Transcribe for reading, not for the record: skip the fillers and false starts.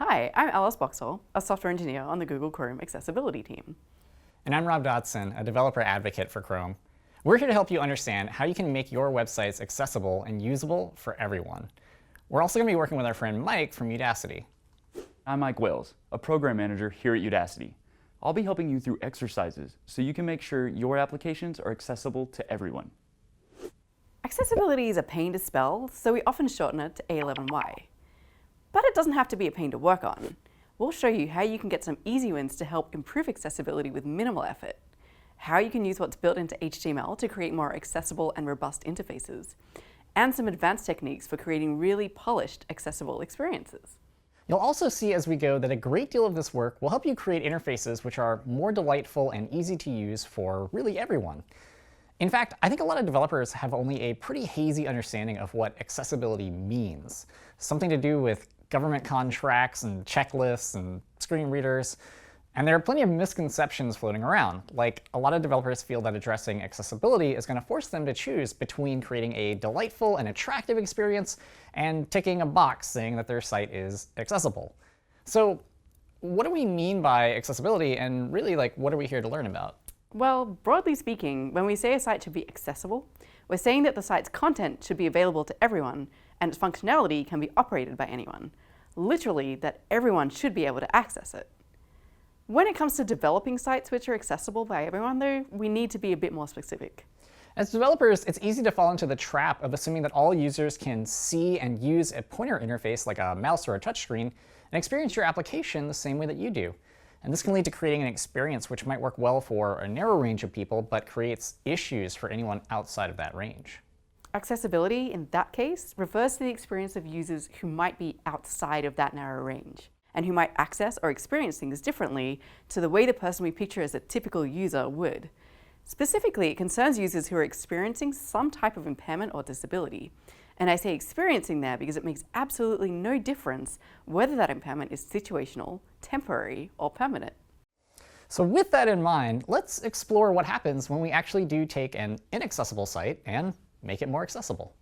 Hi, I'm Alice Boxall, a software engineer on the Google Chrome accessibility team. And I'm Rob Dodson, a developer advocate for Chrome. We're here to help you understand how you can make your websites accessible and usable for everyone. We're also going to be working with our friend Mike from Udacity. I'm Mike Wales, a program manager here at Udacity. I'll be helping you through exercises so you can make sure your applications are accessible to everyone. Accessibility is a pain to spell, so we often shorten it to A11Y. But it doesn't have to be a pain to work on. We'll show you how you can get some easy wins to help improve accessibility with minimal effort, how you can use what's built into HTML to create more accessible and robust interfaces, and some advanced techniques for creating really polished, accessible experiences. You'll also see as we go that a great deal of this work will help you create interfaces which are more delightful and easy to use for really everyone. In fact, I think a lot of developers have only a pretty hazy understanding of what accessibility means. Something to do with government contracts and checklists and screen readers. And there are plenty of misconceptions floating around. Like, a lot of developers feel that addressing accessibility is going to force them to choose between creating a delightful and attractive experience and ticking a box saying that their site is accessible. So what do we mean by accessibility, and really, what are we here to learn about? Well, broadly speaking, when we say a site should be accessible, we're saying that the site's content should be available to everyone and its functionality can be operated by anyone. Literally, that everyone should be able to access it. When it comes to developing sites which are accessible by everyone, though, we need to be a bit more specific. As developers, it's easy to fall into the trap of assuming that all users can see and use a pointer interface like a mouse or a touchscreen and experience your application the same way that you do. And this can lead to creating an experience which might work well for a narrow range of people, but creates issues for anyone outside of that range. Accessibility, in that case, refers to the experience of users who might be outside of that narrow range, and who might access or experience things differently to the way the person we picture as a typical user would. Specifically, it concerns users who are experiencing some type of impairment or disability. And I say experiencing there because it makes absolutely no difference whether that impairment is situational, temporary, or permanent. So with that in mind, let's explore what happens when we actually do take an inaccessible site and make it more accessible.